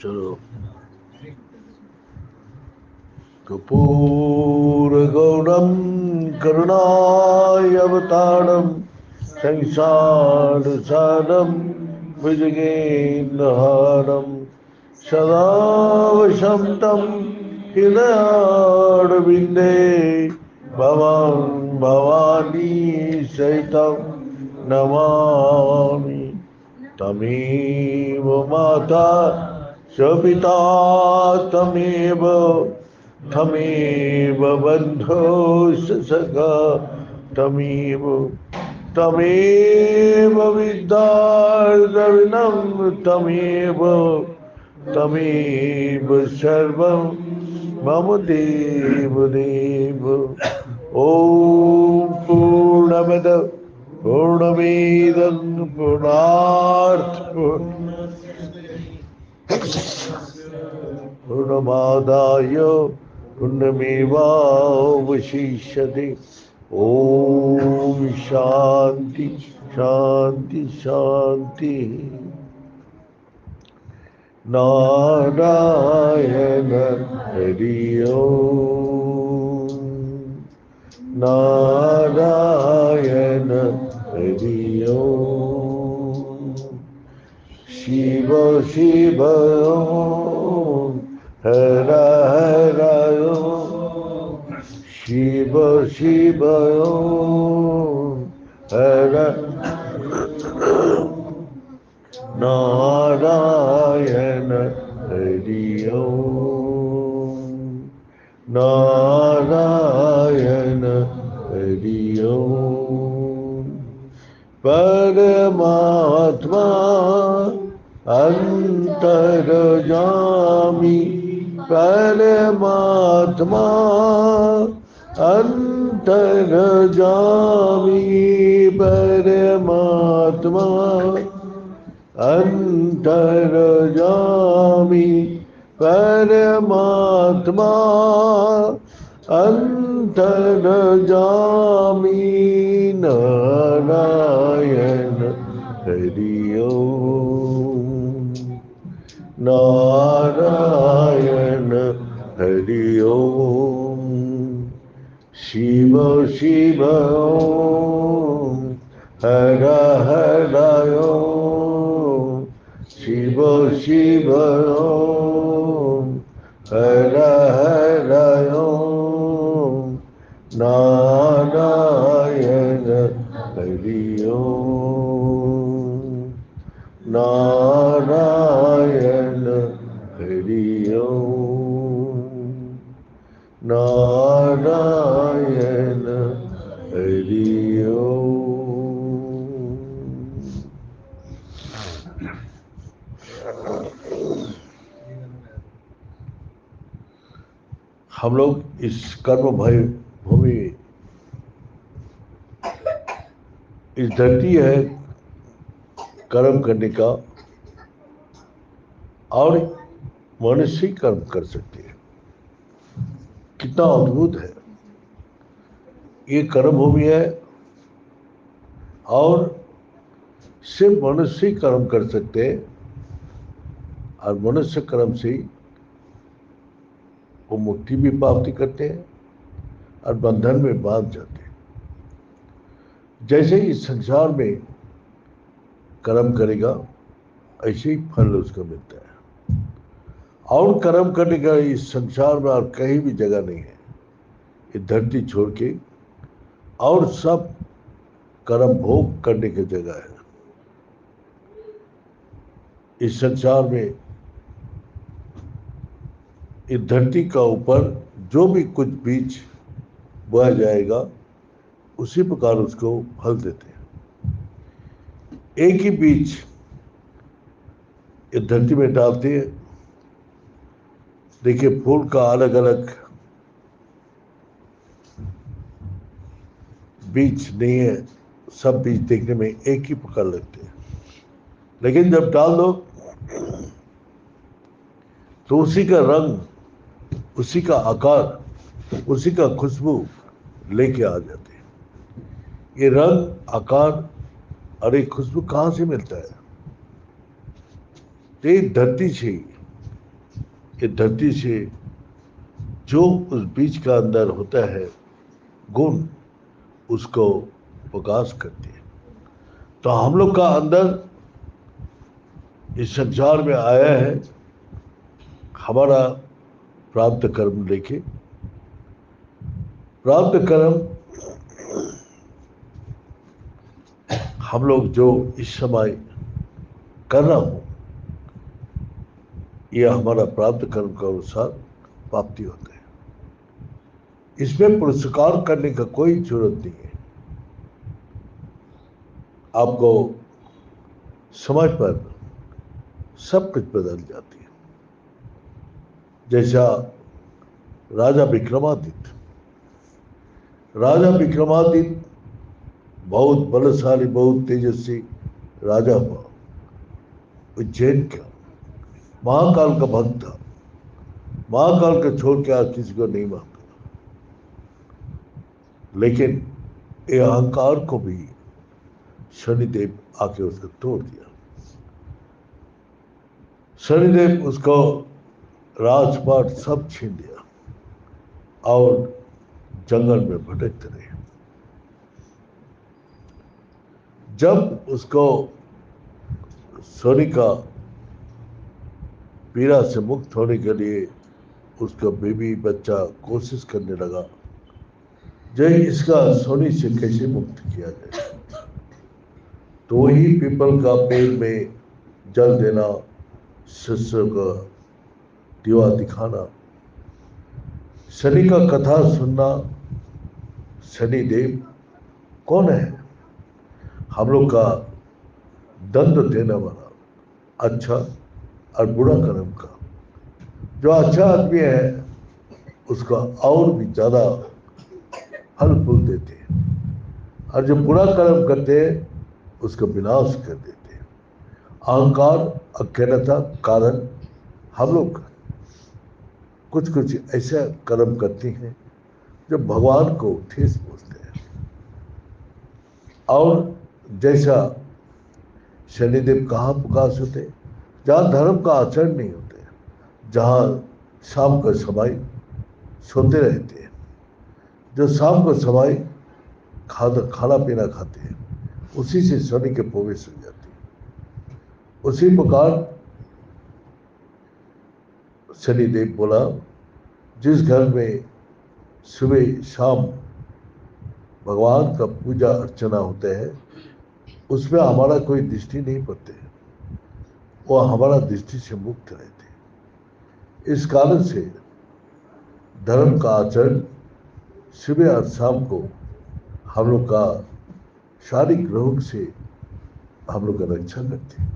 चलो। कर्पूरगौरं करुणाय अवतारं संसारसारं भुजगेन्द्रहारं सदा वसन्तं हृदयारविन्दे भवां भवानी सहितं नमामि। तमेव माता च पिता तमेव तमेव बन्धो च सखा तमेव तमेव विद्यार्थिनं तमेव तमेव सर्वं मम देव देव। ॐ पूर्णमद पूर्णमेदं पूर्णात् पूर्णमादाय पूर्णमेवावशिष्यते। ॐ शान्ति शान्ति शान्ति। नारायण हरि ओम नारायण हरि ओम शिव शिव ओम हर हर ओम शिव शिव ओम हर नारायण हरि ओम नारायण हरि ओम परमात्मा अंतर्यामी परमात्मा अंतर्यामी परमात्मा अंतर्यामी परमात्मा अंतर्यामी नारायण हरि ओम नारायण हरि ओम शिव शिव ओम हर हर ओम शिव शिव ओम हर हर ओम नारायण हरि ओम नारायण हरि ओम नारायण हरि ओम। हम लोग इस कर्म भय भूमि, इस धरती है कर्म करने का, और मनुष्य कर्म कर सकते हैं। कितना अद्भुत है ये कर्म भूमि है, और सिर्फ मनुष्य कर्म कर सकते हैं, और मनुष्य कर्म से वो मुक्ति भी प्राप्ति करते हैं और बंधन में बांध जाते हैं। जैसे इस संसार में कर्म करेगा ऐसे ही फल उसका मिलता है, और कर्म करने का इस संसार में और कहीं भी जगह नहीं है। ये धरती छोड़ के और सब कर्म भोग करने की जगह है। इस संसार में इस धरती का ऊपर जो भी कुछ बीज बोया जाएगा उसी प्रकार उसको फल देते हैं। एक ही बीज इस धरती में डालते हैं। देखिए फूल का अलग अलग बीज नहीं है, सब बीज देखने में एक ही प्रकार लगते हैं, लेकिन जब डाल दो तो उसी का रंग, उसी का आकार, उसी का खुशबू लेके आ जाते हैं। ये रंग, आकार और एक खुशबू कहाँ से मिलता है? तो ये धरती से जो उस बीज का अंदर होता है गुण, उसको प्रकाश करती है। तो हम लोग का अंदर इस संसार में आया है हमारा प्राप्त कर्म लेके। प्राप्त कर्म हम लोग जो इस समय कर रहा हूं, यह हमारा प्राप्त कर्म के अनुसार प्राप्ति होता है। इसमें पुरस्कार करने का कोई जरूरत नहीं है। आपको समय पर सब कुछ बदल जाती है। जैसा राजा विक्रमादित्य बहुत बलशाली, बहुत तेजस्वी राजा हुआ, उज्जैन का महाकाल का भक्त था। महाकाल का छोड़ के आज किसी को नहीं मानता। लेकिन ये अहंकार को भी शनिदेव आके उसको तोड़ दिया। शनिदेव उसको राजपाट सब छीन लिया और जंगल में भटकते रहे। जब उसको शनि का पीड़ा से मुक्त होने के लिए उसका बेबी बच्चा कोशिश करने लगा, जो इसका शनि से कैसे मुक्त किया जाए। तो वही पीपल का पेड़ में जल देना, शिष्य का दीवा दिखाना, शनि का कथा सुनना। शनिदेव कौन है? हम लोग का दंड देने वाला, अच्छा और बुरा कर्म का। जो अच्छा आदमी है उसका और भी ज्यादा फल फूल देते हैं, और जो बुरा कर्म करते हैं उसका विनाश कर देते हैं। अहंकार, अज्ञानता कारण हम लोग कुछ ऐसा कर्म करते हैं जो भगवान को ठेस पहुंचते हैं। और जैसा शनिदेव कहाँ प्रकाश होते हैं? जहाँ धर्म का आचरण नहीं होते, जहाँ शाम का समय सोते रहते हैं, जो शाम को समय खाना पीना खाते हैं, उसी से शनि के प्रवेश हो जाते हैं। उसी प्रकार शनिदेव बोला, जिस घर में सुबह शाम भगवान का पूजा अर्चना होते हैं उसमें हमारा कोई दृष्टि नहीं पड़ते, वो हमारा दृष्टि से मुक्त रहते। इस कारण से धर्म का आचरण सुबह और शाम को हम लोग का शारीरिक रोग से हम लोग का रक्षा करते हैं।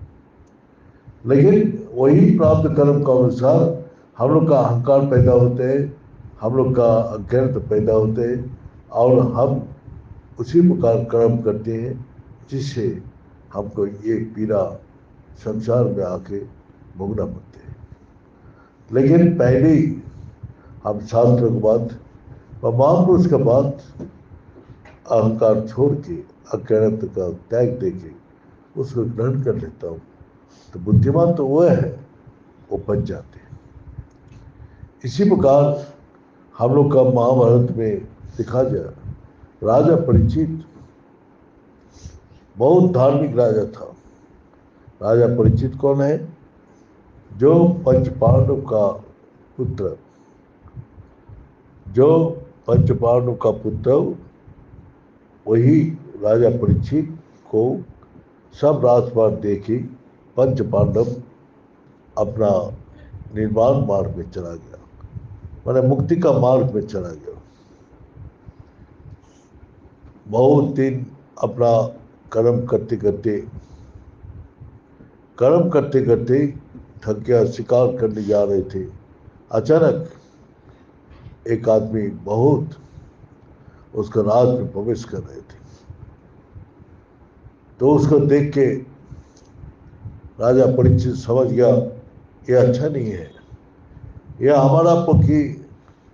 लेकिन वही प्राप्त कर्म का अनुसार हम लोग का अहंकार पैदा होते हैं, हम लोग का अज्ञान पैदा होते हैं, और हम उसी प्रकार कर्म करते हैं जिससे हमको ये पीड़ा संसार में आके भोगना पड़ते हैं। लेकिन पहले ही हम शास्त्र के बाद व महापुरुष के बाद अहंकार छोड़ के अज्ञान का त्याग दे के उसको ग्रहण कर लेता हूँ, तो बुद्धिमान तो वो है, वो बच जाते हैं। इसी प्रकार हम लोग का महाभारत में दिखा जाए, राजा परीक्षित बहुत धार्मिक राजा था। राजा परीक्षित कौन है? जो पंच पांडव का पुत्र, जो पंच पांडव का पुत्र, वही राजा परीक्षित को सब राजपाट देखी पंच पांडव अपना निर्वाण मार्ग में चला गया, मैंने मुक्ति का मार्ग में चला गया। बहुत दिन अपना कर्म करते करते थक गया, शिकार करने जा रहे थे। अचानक एक आदमी बहुत उसका राज में प्रवेश कर रहे थे, तो उसको देख के राजा परीक्षित समझ गया ये अच्छा नहीं है, यह हमारा पक्षी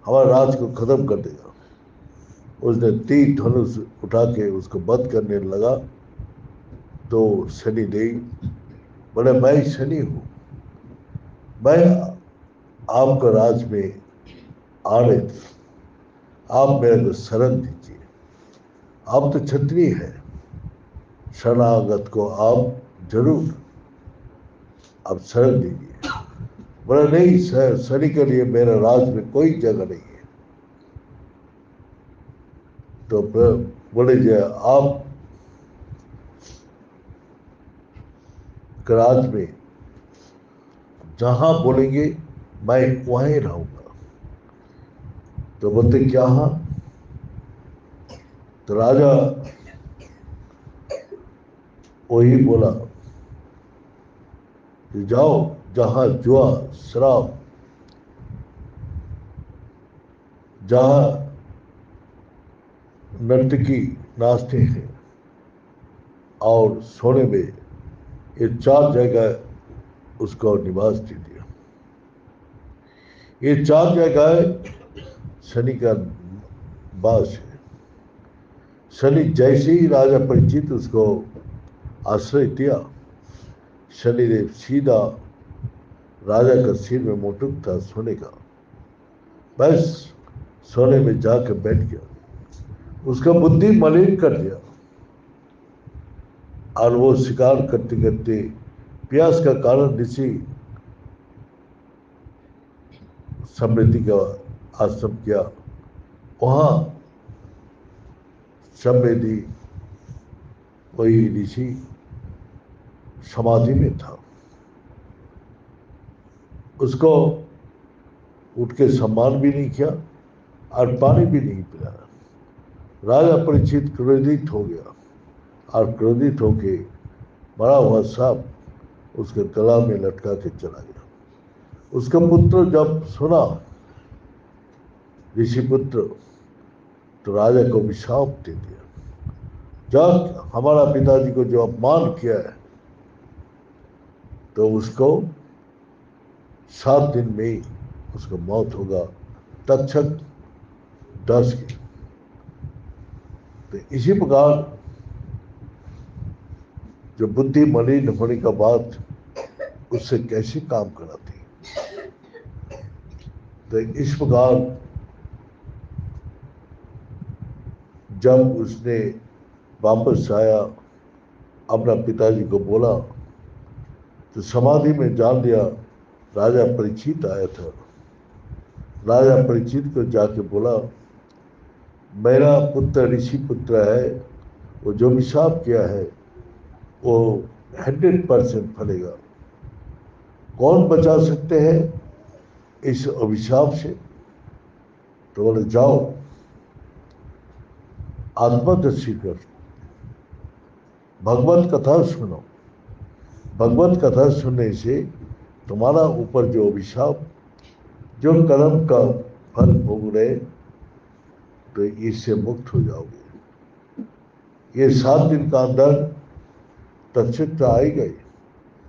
हमारे राज को खत्म कर देगा। उसने तीर धनुष उठा के उसको वध करने लगा। तो शनिदेव बोले, मैं शनि हूँ, मैं आपका राज में आ रहे थे, आप मेरे को शरण दीजिए। आप तो क्षत्रिय है, शरणागत को आप जरूर आप शरण दीजिए। बोला नहीं सर, शनि के लिए मेरे राज में कोई जगह नहीं है। तो बोले जी आप राज में जहां बोलेंगे मैं वहीं रहूंगा। तो बोलते क्या? हाँ। तो राजा वही बोला कि जाओ जहां जुआ शराब, जहां नर्तकी नाचते हैं और सोने में, ये 4 जगह उसको निवास दे दिया। ये 4 जगह शनि का वास है। शनि जैसे ही राजा परिचित उसको आश्रय दिया, शनिदेव सीधा राजा का सिर में मुकुट था सोने का, बस सोने में जाकर बैठ गया, उसका बुद्धि मलिन कर दिया और वो शिकार करते करते प्यास का कारण ऋषि समृद्धि का आश्रम किया। वहां समृद्धि वही ऋषि समाधि में था, उसको उठ के सम्मान भी नहीं किया और पानी भी नहीं पिलाया। राजा परीक्षित क्रोधित हो गया और क्रोधित होके मरा हुआ सांप उसके गला में लटका के चला गया। उसका पुत्र जब सुना, ऋषि पुत्र, तो राजा को अभिशाप दे दिया, जब हमारा पिताजी को जो अपमान किया है तो उसको 7 दिन में ही उसको मौत होगा। तक्षक डस गया। तो इसी प्रकार जो बुद्धि मलिन होने का बात उससे कैसे काम कराती। तो इस प्रकार जब उसने वापस आया, अपना पिताजी को बोला, तो समाधि में जान दिया राजा परीक्षित आया था। राजा परीक्षित को जाके बोला, मेरा पुत्र ऋषि पुत्र है, वो जो अभिशाप किया है वो 100% फलेगा। कौन बचा सकते हैं इस अभिशाप से? तो बोले जाओ आत्मदर्शी कर, भगवत कथा सुनो। भगवत कथा सुनने से तुम्हारा ऊपर जो अभिशाप, जो कर्म का फल भोग रहे, तो इससे मुक्त हो जाओगे। ये 7 दिन का अंदर तक्षक आई गई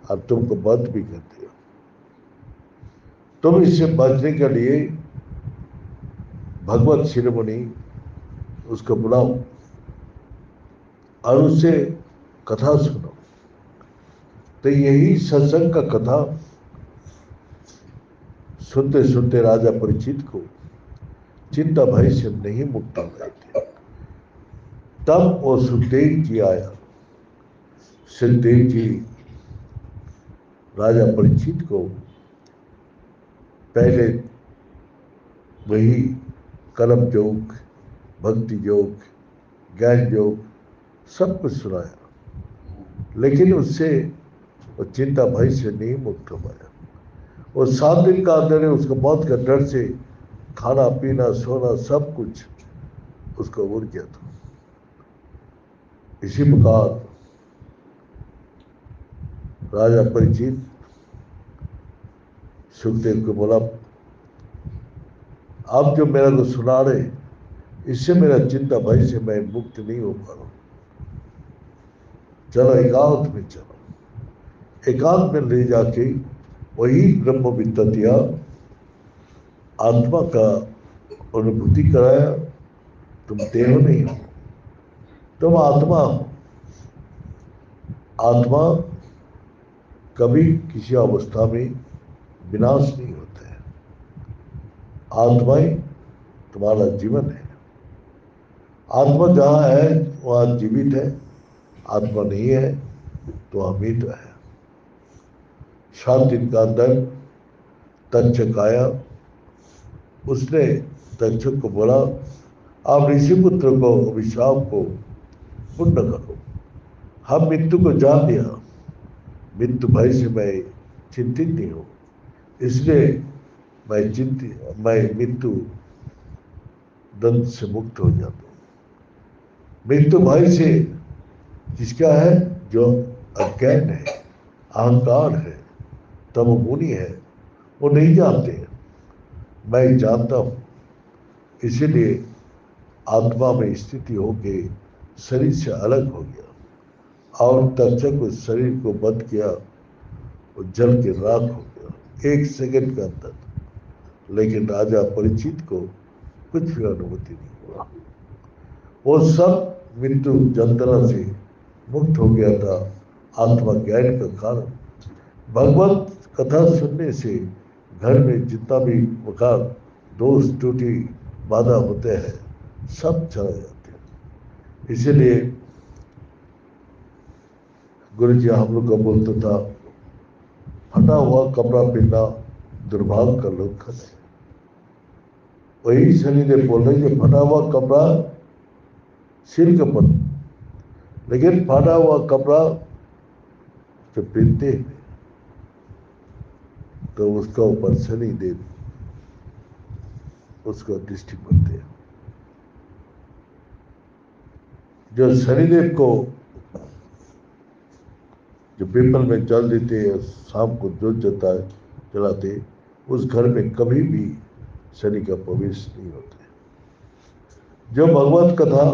और तुमको बंद भी कर दिया। तुम इससे बचने के लिए भगवत शिरोमणि उसको बुलाओ और उससे कथा सुनो। तो यही सत्संग का कथा सुनते सुनते राजा परीक्षित को चिंता भय से नहीं मुक्त हो गए थे। तब वो सुखदेव जी आया। सुखदेव जी राजा परीक्षित को पहले वही कर्म योग, भक्ति योग, ज्ञान योग सब कुछ सुनाया, लेकिन उससे वो चिंता भय से नहीं मुक्त हो पाया। वो 7 दिन का अंदर है, उसको मौत का डर से खाना पीना सोना सब कुछ उसको उड़ गया था। इसी प्रकार राजा परीक्षित सुखदेव को बोला, आप जो मेरा को सुना रहे, इससे मेरा चिंता भय से मैं मुक्त नहीं हो पा रहा हूं। चलो एकांत में चलो। एकांत में ले जाके वही ब्रह्म विद्या आत्मा का अनुभूति कराया। तुम देह नहीं हो, तुम आत्मा हो। आत्मा कभी किसी अवस्था में विनाश नहीं होते हैं। आत्माएं तुम्हारा जीवन है। आत्मा जहाँ है वहाँ जीवित है, आत्मा नहीं है तो अमृत है। शांति का दल तक्षक आया, उसने तक्षक को बोला, आप ऋषिपुत्र को अभिशाप को पूर्ण करो। हम मृत्यु को जान लिया, मृत्यु भय से मैं चिंतित नहीं हूं, इसलिए मैं मृत्यु दंड से मुक्त हो जाता हूं। मृत्यु भय से जिसका है, जो अज्ञान है, अहंकार है, तमोगुणी है, वो नहीं जानते। मैं जानता हूं, इसीलिए आत्मा में स्थिति होके शरीर से अलग हो गया और तक्षक उस शरीर को बंद किया, वो जल के राख हो गया 1 सेकंड के अंदर। लेकिन राजा परीक्षित को कुछ भी अनुभूति नहीं हुआ। वो सब मृत्यु यंत्रणा से मुक्त हो गया था आत्मा ज्ञान का कारण। भगवत कथा सुनने से घर में जितना भी प्रकार दोष त्रुटि बाधा होते हैं सब चले जाते हैं। इसीलिए गुरु जी हम लोग को बोलता था, फटा हुआ कपड़ा पहनना दुर्भाग्य का लक्षण है। वही शनिदेव बोल रहे कि फटा हुआ कपड़ा सिल्क पर, लेकिन फटा हुआ कपड़ा जो पहनते हैं तो उसका ऊपर शनिदेव उसको दृष्टि करते हैं। जो शनिदेव को जो पीपल में जल देते हैं, शाम को जोत जलाते, उस घर में कभी भी शनि का प्रवेश नहीं होता है। जो भगवत कथा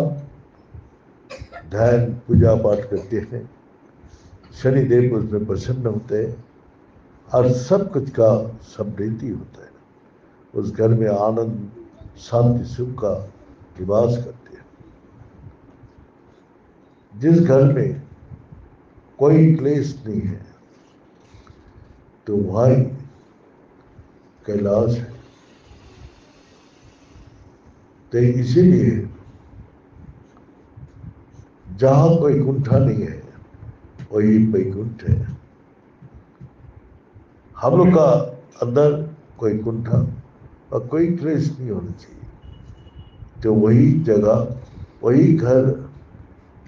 ध्यान पूजा पाठ करते हैं, शनिदेव उसमें प्रसन्न होते हैं और सब कुछ का समृद्धि होता है। उस घर में आनंद शांति सुख का निवास करते हैं। जिस घर में कोई क्लेश नहीं है तो वहीं कैलाश है। तो इसीलिए जहां कोई कुंठा नहीं है वही वैकुंठ है। हम लोग का अंदर कोई कुंठा और कोई क्लेश नहीं होना चाहिए, तो वही जगह वही घर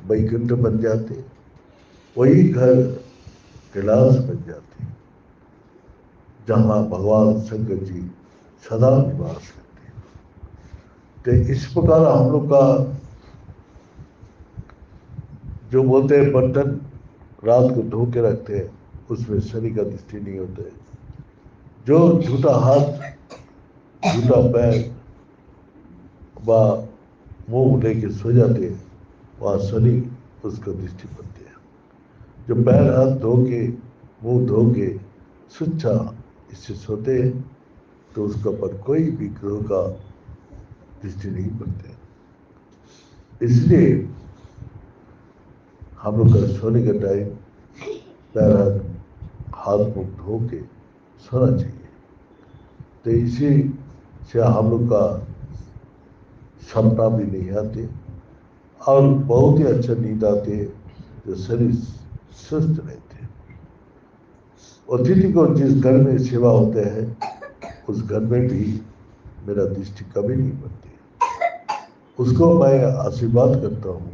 वैकुंठ बन जाते, वही घर कैलाश बन जाते, जहां भगवान शंकर जी सदा निवास करते हैं। तो इस प्रकार हम लोग का जो बोलते हैं बर्तन रात को धो के रखते हैं, उसमें शनि का दृष्टि नहीं होता है। जो झूठा हाथ झूठा पैर व मुंह लेके सो जाते हैं, वहाँ शनि उसको दृष्टि पड़ती है। जो पैर हाथ धो के मुंह धो के सुच्छा इससे सोते हैं तो उसका पर कोई भी ग्रह का दृष्टि नहीं पड़ते। इसलिए हम लोग का सोने का टाइम पैर हाथ मुंह धो के सोना चाहिए। तो इसी से हम लोग का क्षमता भी नहीं आती और बहुत ही अच्छा नींद आती है, जो शरीर सुस्त रहते हैं। अतिथि को जिस घर में सेवा होते हैं उस घर में भी मेरा दृष्टि कभी नहीं पड़ती। उसको मैं आशीर्वाद करता हूँ,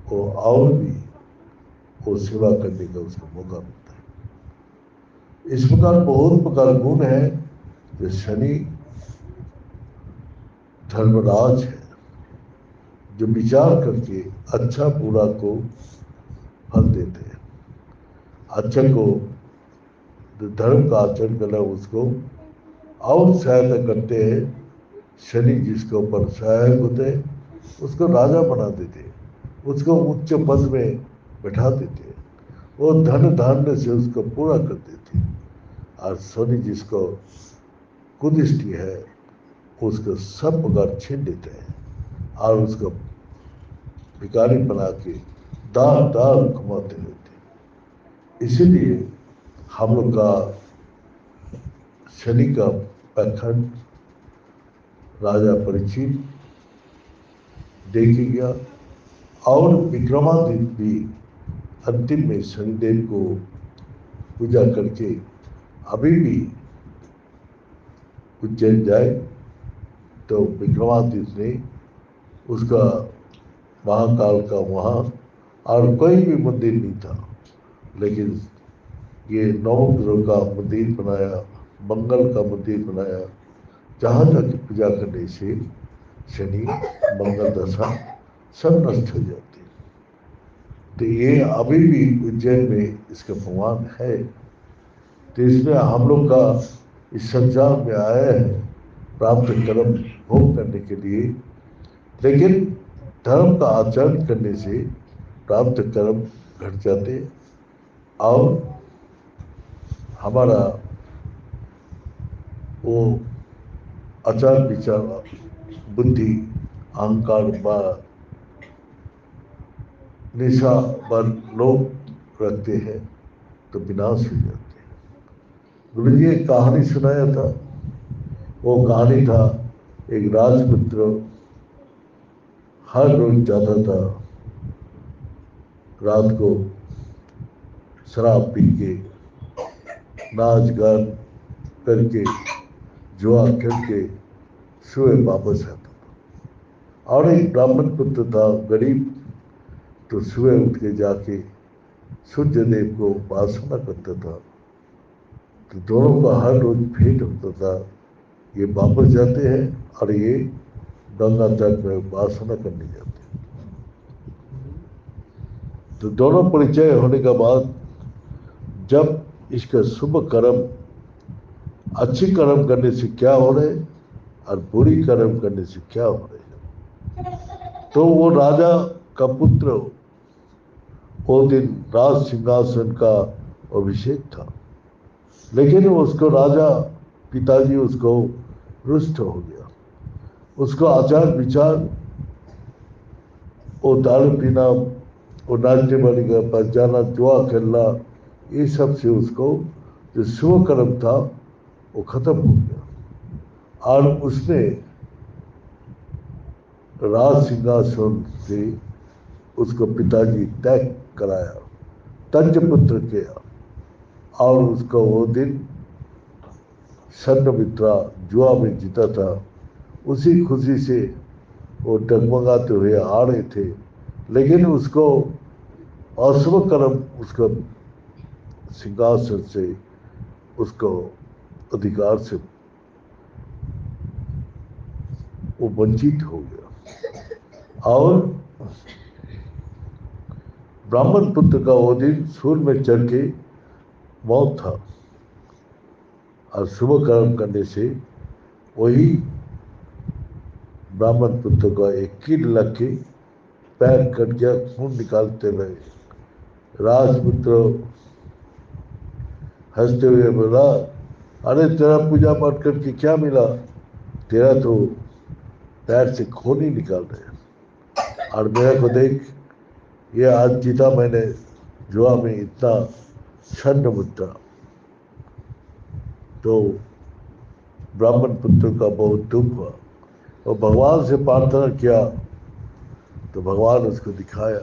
वो और भी वो सेवा करने का उसको मौका मिलता है। इस प्रकार बहुत प्रकार गुण है जो शनि धर्मराज है, जो विचार करके अच्छा बुरा को फल देते हैं। अच्छा को धर्म का आचरण करना उसको और सहायता करते हैं। शनि जिसके ऊपर सहायक होते हैं उसको राजा बना देते हैं, उसको उच्च पद में बैठा देते हैं, वो धन धान्य से उसको पूरा कर देते हैं। और शनि जिसको कुदृष्टि है उसको सब प्रकार छीन लेते हैं और उसको भिखारी बना के दार दार घुमाते रहते हैं। इसीलिए हम लोग का शनि का पाखंड राजा परीक्षित देखे गया और विक्रमादित्य भी अंतिम में शनिदेव को पूजा करके अभी भी उज्जैन जाए तो विक्रमादित्य ने उसका महाकाल का वहाँ और कोई भी मंदिर नहीं था, लेकिन ये नौ ग्रह का मंदिर बनाया, मंगल का मंदिर बनाया, जहाँ तक पूजा करने से शनि मंगल दशा सब नष्ट हो जाते हैं। तो ये अभी भी उज्जैन में इसका प्रमाण है। तो इसमें हम लोग का इस संसार में आया है प्राप्त कर्म भोग करने के लिए, लेकिन धर्म का आचरण करने से प्राप्त कर्म घट जाते और हमारा वो आचार विचार बुद्धि अहंकार व निशा पर लोग रखते हैं तो विनाश हो जाते हैं। गुरु जी एक कहानी सुनाया था, वो कहानी था एक राजपुत्र हर रोज जाता था रात को शराब पी के नाच गान करके जुआ खेल के सुबह वापस आता था। और एक ब्राह्मण पुत्र था गरीब, तो सुबह उठ के जाके सूर्य देव को उपासना करता था। तो दोनों का हर रोज भेंट होता था, ये वापस जाते हैं और ये गंगा तट में उपासना करने जाते हैं। तो दोनों परिचय होने के बाद जब इसका शुभ कर्म अच्छी कर्म करने से क्या हो रहे और बुरी कर्म करने से क्या हो रहे, तो वो राजा का पुत्र वो दिन राज सिंहासन का अभिषेक था, लेकिन उसको राजा पिताजी उसको रुष्ट हो गया। उसको आचार विचार, वो दारू पीना, वो नाचने वाली का पास जाना, जुआ खेलना, ये सब से उसको जो शुभ कर्म था वो खत्म हो गया और उसने राज सिंहासन से उसको पिताजी त्याग कराया, तंज पुत्र किया और उसको वो दिन संघमित्रा जुआ में जीता था। उसी खुशी से वो डगमगाते हुए आ रहे थे, लेकिन उसको अशुभ कर्म उसको सिंहासन से उसको अधिकार से वो वंचित हो गया और ब्राह्मण पुत्र का वो दिन सूर्य में चढ़ के मौत था। और शुभ कर्म करने से वही ब्राह्मण पुत्र का एक कील लग के पैर कट गया, खून निकालते रहे। राजपुत्र हंसते हुए बोला, अरे तेरा पूजा पाठ करके क्या मिला, तेरा तो पैर से खून ही निकाल रहे और मेरे को देख, ये आज जीता मैंने जुआ में इतना छन्न मुद्रा। तो ब्राह्मण पुत्र का बहुत दुख हुआ और भगवान से प्रार्थना किया तो भगवान उसको दिखाया।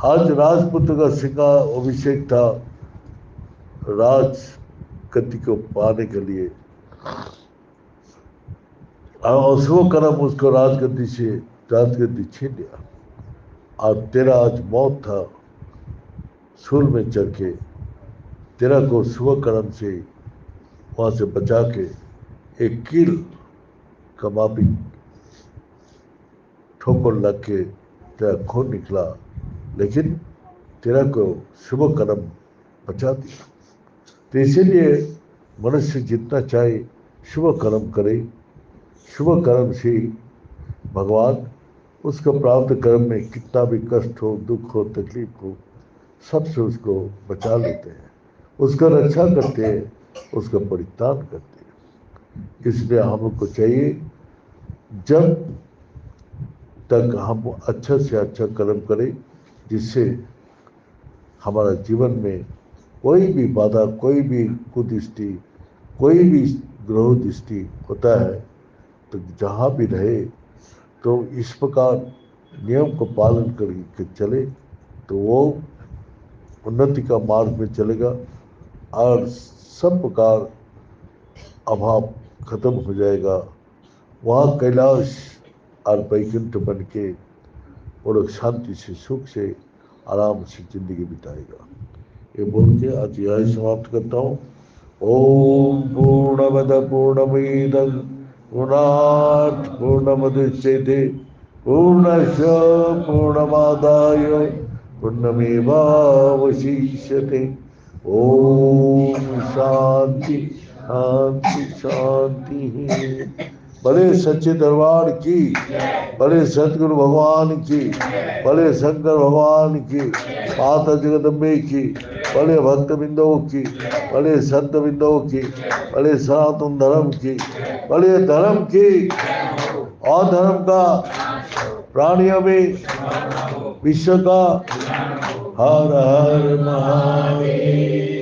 आज राजपुत्र का सिंहा अभिषेक था राज गति को पाने के लिए, और अशुभ कर्म उसको राजगद्दी छीन लिया और तेरा आज मौत था सूर्य में चढ़ के, तेरा को शुभ कर्म से वहां से बचा के एक कील कमापी ठोकर लग के तेरा खून निकला, लेकिन तेरा को शुभ कर्म बचा दिया। तो इसीलिए मनुष्य जितना चाहे शुभ कर्म करे, शुभ कर्म से भगवान उसको प्राप्त कर्म में कितना भी कष्ट हो, दुख हो, तकलीफ हो, सबसे उसको बचा लेते हैं, उसका रक्षा करते हैं, उसका परित्राण करते हैं। इसलिए हमको चाहिए जब तक हम अच्छा से अच्छा कर्म करें जिससे हमारा जीवन में कोई भी बाधा, कोई भी कुदृष्टि, कोई भी ग्रह दृष्टि होता है तो जहाँ भी रहे तो इस प्रकार नियम को पालन करके चले तो वो उन्नति का मार्ग में चलेगा और सब प्रकार अभाव खत्म हो जाएगा। वहाँ कैलाश और वैकुंठ बन के वो लोग शांति से सुख से आराम से जिंदगी बिताएगा। ये बोल के आज यही समाप्त करता हूँ। ओम पूर्णमद पूर्णमिदं पूर्णात् पूर्णमुदच्यते पूर्णस्य पूर्णमादाय पूर्णमेवावशिष्यते। ओम शांति शांति शांति। बड़े सच्चे दरबार की, बड़े सतगुरु भगवान की, बड़े शंकर भगवान की, माता जगदम्बे की, बड़े भक्त बिंदों की, बड़े संत बिंदों की, बड़े सनातन धर्म की, बड़े धर्म की और धर्म का प्राणियों में विश्व का हर हर महादेव।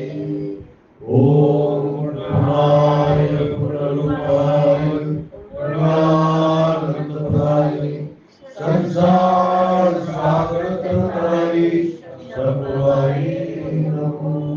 ओम पूर्णाय पूर्णरूपाय पूर्णानंदप्रदाय संसार सागर तरताय सर्वभाई नमो।